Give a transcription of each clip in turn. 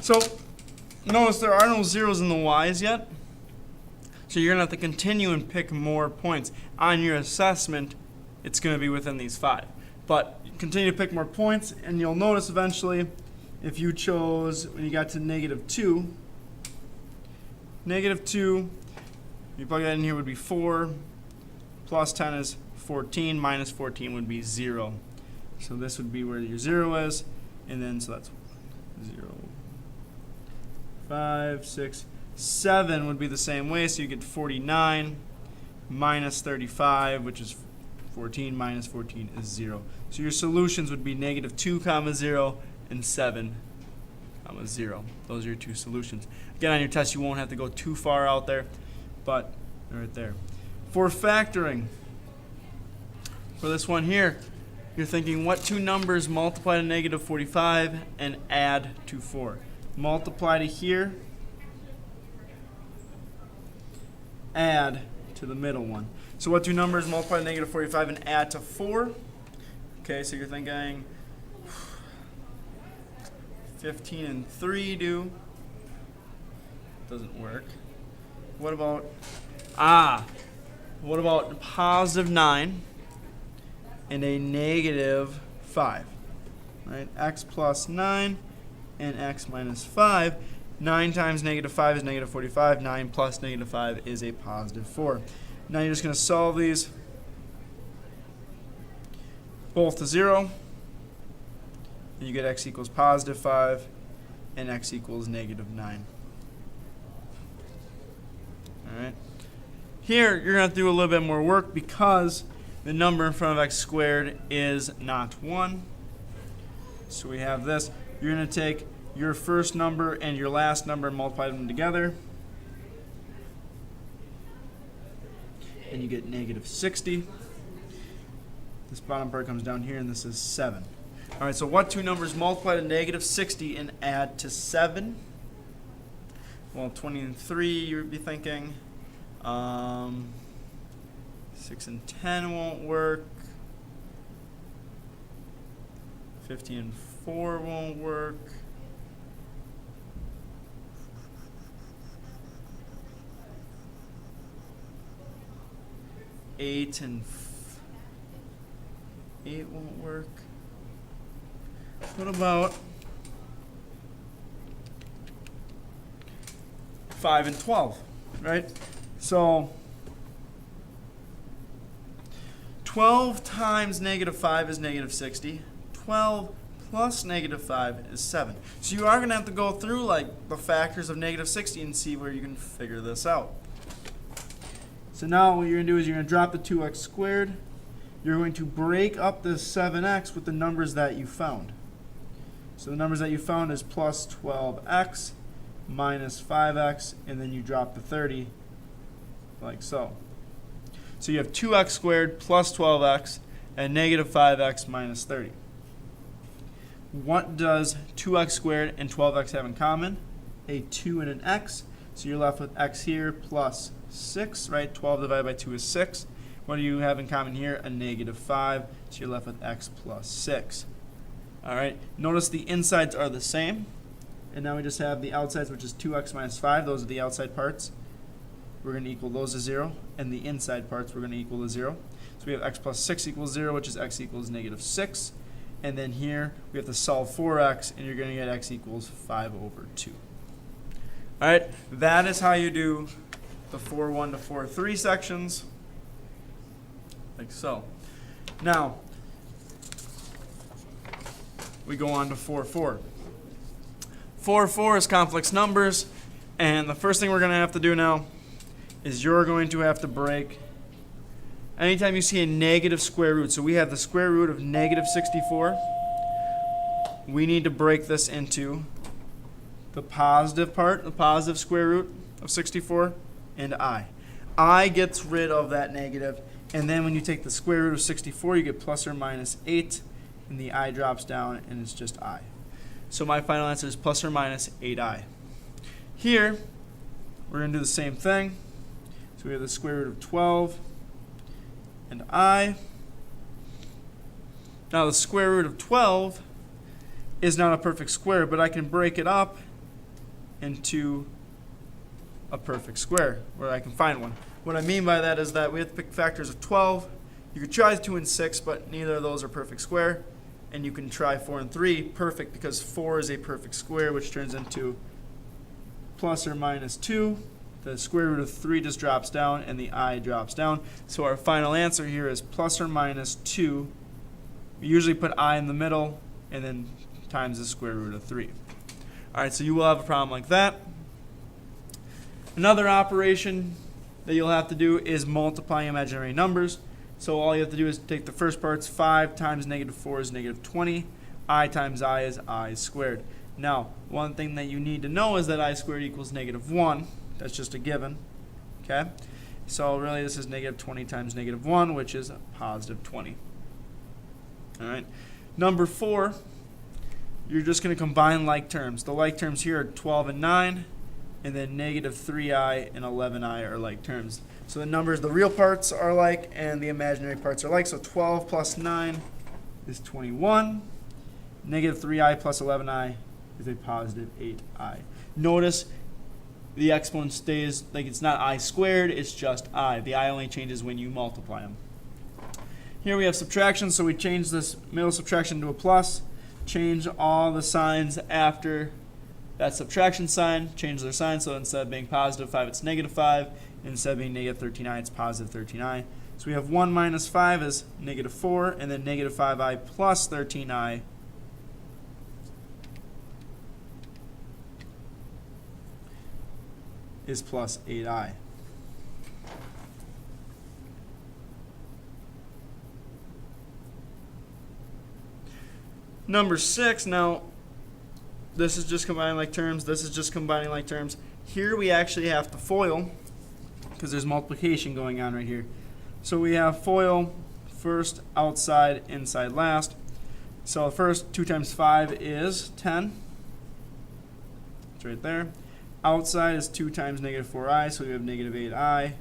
So notice there are no zeros in the y's yet. So you're going to have to continue and pick more points. On your assessment, it's going to be within these 5. But continue to pick more points, and you'll notice eventually if you chose, when you got to -2, you plug that in here would be 4, plus 10 is 14, minus 14 would be 0. So this would be where your 0 is, and then so that's 0, 5, 6, 7 would be the same way, so you get 49 minus 35, which is 14 minus 14 is 0. So your solutions would be -2, 0, and 7, 0. Those are your two solutions. Again, on your test, you won't have to go too far out there, but they're right there. For factoring, for this one here, you're thinking what two numbers multiply to -45 and add to 4? Multiply to here, add to the middle one. So what two numbers multiply to -45 and add to 4? Okay, so you're thinking 15 and 3 do. Doesn't work. What about, what about +9 and a -5? Right? X plus 9 and x minus 5. 9 times -5 is -45. 9 plus -5 is a +4. Now you're just going to solve these both to 0. And you get x equals +5 and x equals -9. Alright. Here you're going to have to do a little bit more work because the number in front of x squared is not 1. So we have this. You're going to take your first number and your last number and multiply them together. And you get -60. This bottom part comes down here, and this is 7. All right, so what two numbers multiply to -60 and add to 7? Well, 20 and 3, you would be thinking. 6 and 10 won't work. 50 and 4 won't work. 8 and 8 won't work. What about 5 and 12, right? So 12 times -5 is -60. 12 plus -5 is 7. So you are going to have to go through like the factors of -60 and see where you can figure this out. So now what you're going to do is you're going to drop the 2x squared. You're going to break up the 7x with the numbers that you found. So the numbers that you found is plus 12x minus 5x, and then you drop the 30 like so. So you have 2x squared plus 12x and -5x minus 30. What does 2x squared and 12x have in common? A 2 and an x. So you're left with x here plus 6, right? 12 divided by 2 is 6. What do you have in common here? A -5. So you're left with x plus 6. All right. Notice the insides are the same. And now we just have the outsides, which is 2x minus 5. Those are the outside parts. We're going to equal those to 0. And the inside parts we're going to equal to 0. So we have x plus 6 equals 0, which is x equals -6. And then here we have to solve for x, and you're going to get x equals 5/2. All right. That is how you do the 4.1 to 4.3 sections. Like so. Now, we go on to 4.4. 4.4 is complex numbers, and the first thing we're going to have to do now is you're going to have to break anytime you see a negative square root. So we have the square root of -64. We need to break this into the positive part, the positive square root of 64, and I. I gets rid of that negative, and then when you take the square root of 64, you get plus or minus 8, and the I drops down, and it's just I. So my final answer is plus or minus 8i. Here, we're going to do the same thing. So we have the square root of 12 and I. Now the square root of 12 is not a perfect square, but I can break it up into a perfect square, where I can find one. What I mean by that is that we have to pick factors of 12. You could try 2 and 6, but neither of those are perfect square. And you can try 4 and 3, perfect, because 4 is a perfect square, which turns into plus or minus 2. The square root of 3 just drops down, and the I drops down. So our final answer here is plus or minus 2. We usually put I in the middle, and then times the square root of 3. All right, so you will have a problem like that. Another operation that you'll have to do is multiply imaginary numbers. So all you have to do is take the first part's 5 times negative 4 is negative 20. I times I is I squared. Now, one thing that you need to know is that I squared equals negative 1. That's just a given. Okay? So really this is negative 20 times negative 1, which is positive 20. All right. Number 4, you're just going to combine like terms. The like terms here are 12 and 9. And then negative 3i and 11i are like terms. So the numbers, the real parts are like, and the imaginary parts are like. So 12 plus 9 is 21. Negative 3i plus 11i is a positive 8i. Notice the exponent stays like it's not I squared, it's just I. The I only changes when you multiply them. Here we have subtraction, so we change this middle subtraction to a plus. Change all the signs after that subtraction sign, change their sign, so instead of being positive 5, it's negative 5. And instead of being negative 13i, it's positive 13i. So we have 1 minus 5 is negative 4, and then negative 5i plus 13i is plus 8i. Number 6, now, this is just combining like terms. This is just combining like terms. Here we actually have to FOIL because there's multiplication going on right here. So we have FOIL first, outside, inside, last. So first, 2 times 5 is 10. It's right there. Outside is 2 times negative 4i, so we have negative 8i.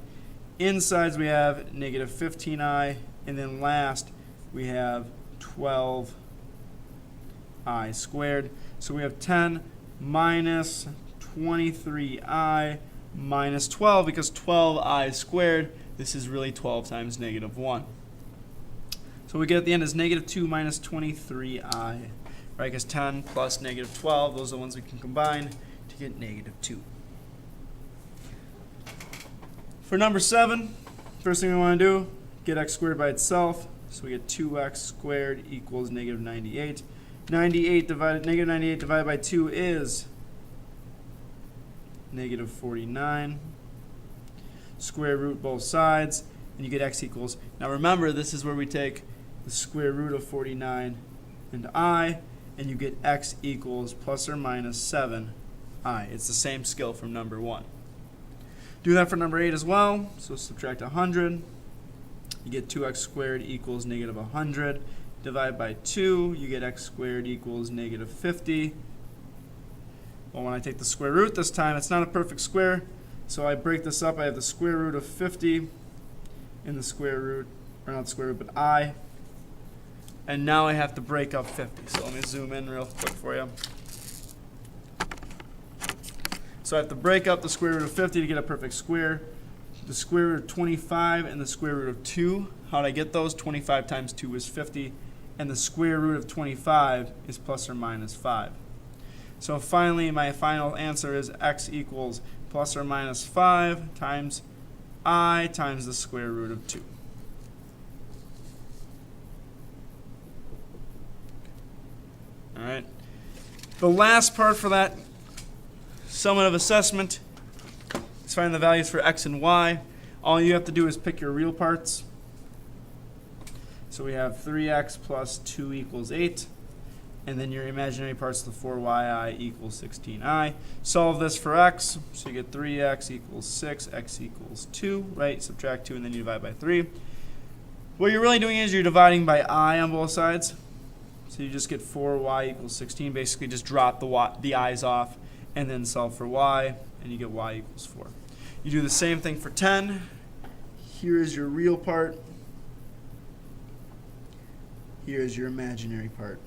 Insides we have negative 15i. And then last, we have 12i squared. So we have 10 minus 23i minus 12, because 12i squared, this is really 12 times negative 1. So we get at the end is negative 2 minus 23i, right? Because 10 plus negative 12, those are the ones we can combine to get negative 2. For number 7, first thing we want to do, get x squared by itself. So we get 2x squared equals negative 98. Negative 98 divided by 2 is negative 49. Square root both sides, and you get x equals. Now remember, this is where we take the square root of 49 and I, and you get x equals plus or minus 7i. It's the same skill from number 1. Do that for number 8 as well. So subtract 100. You get 2x squared equals negative 100. Divide by 2, you get x squared equals negative 50. Well, when I take the square root this time, it's not a perfect square, so I break this up. I have the square root of 50 in the square root, or not the square root, but I. And now I have to break up 50. So let me zoom in real quick for you. So I have to break up the square root of 50 to get a perfect square. The square root of 25 and the square root of 2. How did I get those? 25 times 2 is 50. And the square root of 25 is plus or minus 5. So finally, my final answer is x equals plus or minus 5 times I times the square root of 2. All right. The last part for that summative assessment is find the values for x and y. All you have to do is pick your real parts. So we have 3x plus 2 equals 8. And then your imaginary parts, the 4yi equals 16i. Solve this for x. So you get 3x equals 6, x equals 2, right? Subtract 2, and then you divide by 3. What you're really doing is you're dividing by I on both sides. So you just get 4y equals 16. Basically just drop the i's off and then solve for y, and you get y equals 4. You do the same thing for 10. Here is your real part. Here is your imaginary part.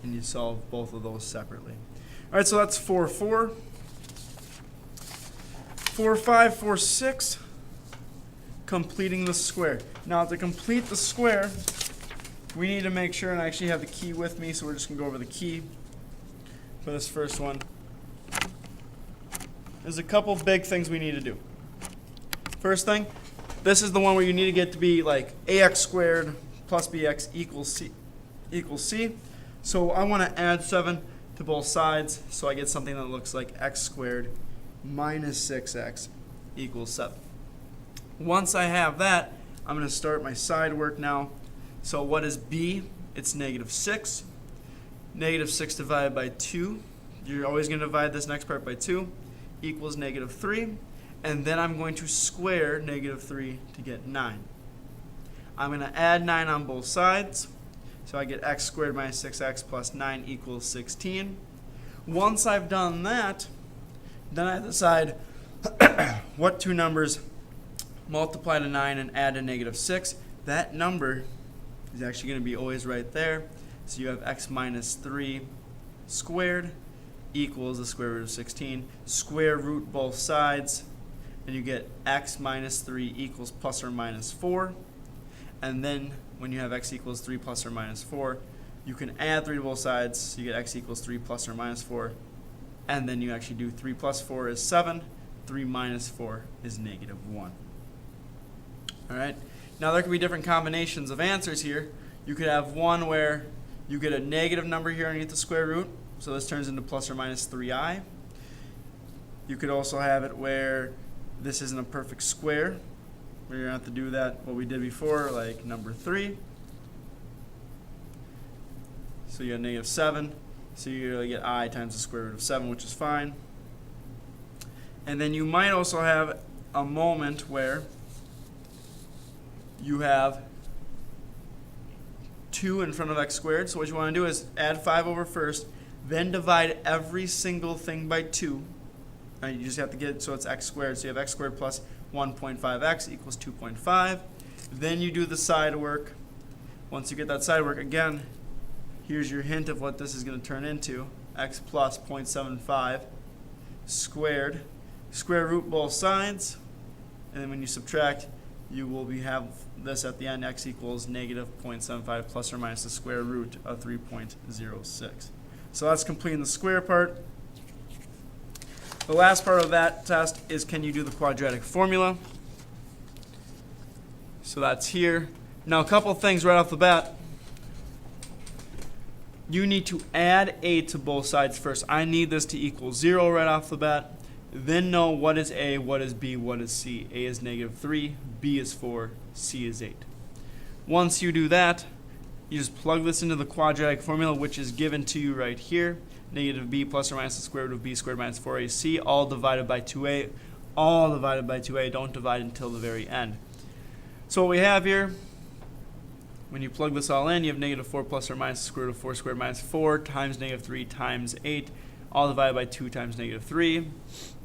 And you solve both of those separately. All right, so that's 4, 4. 4, 5, 4, 6. Completing the square. Now to complete the square, we need to make sure, and I actually have the key with me, so we're just going to go over the key for this first one. There's a couple big things we need to do. First thing, this is the one where you need to get to be like ax squared plus bx equals c. So I want to add 7 to both sides, so I get something that looks like x squared minus 6x equals 7. Once I have that, I'm going to start my side work now. So what is b? It's negative 6. Negative 6 divided by 2. You're always going to divide this next part by 2. Equals negative 3. And then I'm going to square negative 3 to get 9. I'm going to add 9 on both sides. So I get x squared minus 6x plus 9 equals 16. Once I've done that, then I decide what two numbers multiply to 9 and add to negative 6. That number is actually going to be always right there. So you have x minus 3 squared equals the square root of 16. Square root both sides, and you get x minus 3 equals plus or minus 4. And then when you have x equals 3 plus or minus 4, you can add 3 to both sides, so you get x equals 3 plus or minus 4. And then you actually do 3 plus 4 is 7. 3 minus 4 is negative 1. All right. Now there could be different combinations of answers here. You could have one where you get a negative number here underneath the square root, so this turns into plus or minus 3i. You could also have it where this isn't a perfect square, where you're going to have to do that, what we did before, like number 3. So you got negative 7, so you're going to get I times the square root of 7, which is fine. And then you might also have a moment where you have 2 in front of x squared. So what you want to do is add 5 over first, then divide every single thing by 2. And you just have to get it so it's x squared. So you have x squared plus 1.5x equals 2.5. Then you do the side work. Once you get that side work, again, here's your hint of what this is going to turn into. X plus 0.75 squared. Square root both sides. And then when you subtract, you will have this at the end, x equals negative 0.75 plus or minus the square root of 3.06. So that's completing the square part. The last part of that test is, can you do the quadratic formula? So that's here. Now a couple things right off the bat. You need to add a to both sides first. I need this to equal 0 right off the bat. Then know what is a, what is b, what is c. A is negative 3, b is 4, c is 8. Once you do that, you just plug this into the quadratic formula, which is given to you right here. Negative b plus or minus the square root of b squared minus 4ac, all divided by 2a. All divided by 2a. Don't divide until the very end. So what we have here, when you plug this all in, you have negative 4 plus or minus the square root of 4 squared minus 4 times negative 3 times 8. All divided by 2 times negative 3.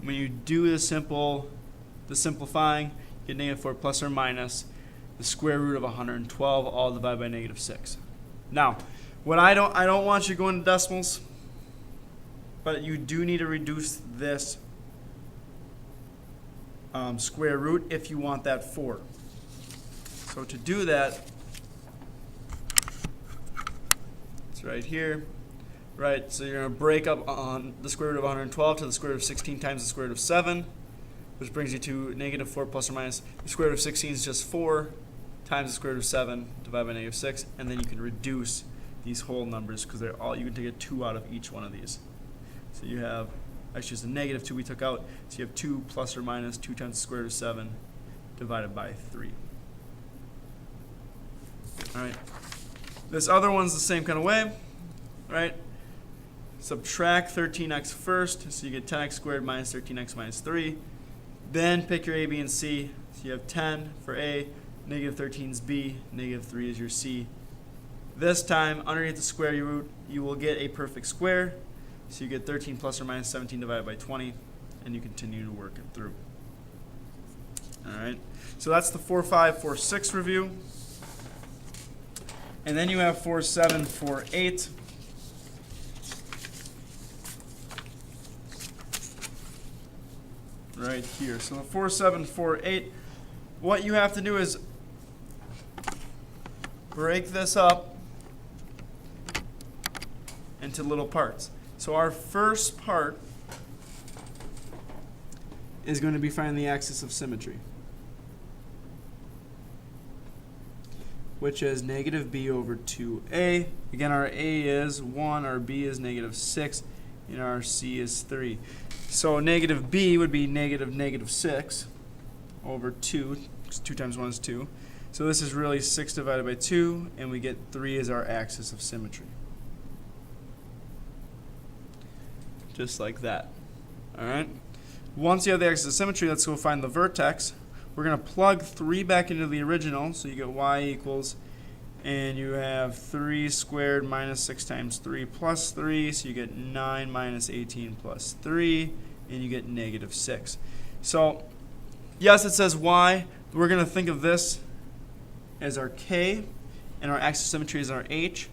When you do the simplifying, you get negative 4 plus or minus the square root of 112, all divided by negative 6. Now, what I don't want you to go into decimals, but you do need to reduce this square root if you want that 4. So to do that, it's right here. Right, so you're going to break up on the square root of 112 to the square root of 16 times the square root of 7, which brings you to negative 4 plus or minus. The square root of 16 is just 4 times the square root of 7 divided by negative 6, and then you can reduce these whole numbers because they're all, you can take a 2 out of each one of these. So you have, actually it's a negative 2 we took out, so you have 2 plus or minus 2 times the square root of 7 divided by 3. All right, this other one's the same kind of way, right? Subtract 13x first, so you get 10x squared minus 13x minus 3. Then pick your a, b, and c. So you have 10 for a, negative 13 is b, negative 3 is your c. This time, underneath the square root, you will get a perfect square. So you get 13 plus or minus 17 divided by 20, and you continue to work it through. All right, so that's the 4, 5, 4, 6 review. And then you have 4, 7, 4, 8. right here. So the 4, 7, 4, 8, what you have to do is break this up into little parts. So our first part is going to be finding the axis of symmetry, which is negative b over 2a. Again, our a is 1, our b is negative 6, and our c is 3. So negative b would be negative 6 over 2, because 2 times 1 is 2. So this is really 6 divided by 2, and we get 3 as our axis of symmetry. Just like that. All right? Once you have the axis of symmetry, let's go find the vertex. We're going to plug 3 back into the original, so you get y equals, and you have 3 squared minus 6 times 3 plus 3, so you get 9 minus 18 plus 3, and you get negative 6. So, yes, it says y. We're going to think of this as our k, and our axis of symmetry is our h.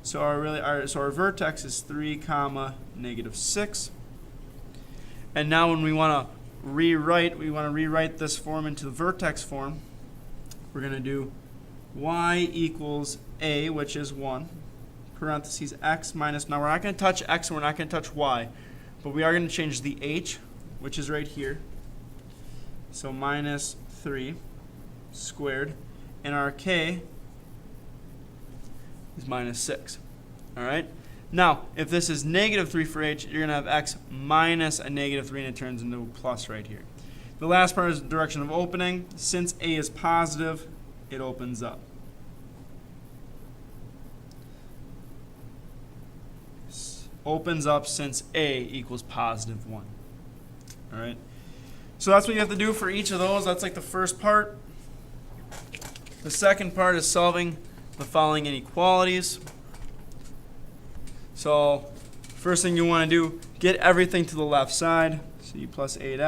So our vertex is 3 comma negative 6. And now when we want to rewrite this form into the vertex form, we're going to do y equals a, which is 1, parentheses x minus, now we're not going to touch x and we're not going to touch y, but we are going to change the h, which is right here. So minus 3 squared, and our k is minus 6. All right? Now, if this is negative 3 for h, you're going to have x minus a negative 3, and it turns into a plus right here. The last part is the direction of opening. Since a is positive, it opens up. Opens up since a equals positive 1. All right? So that's what you have to do for each of those. That's like the first part. The second part is solving the following inequalities. So first thing you want to do, get everything to the left side. So u plus 8x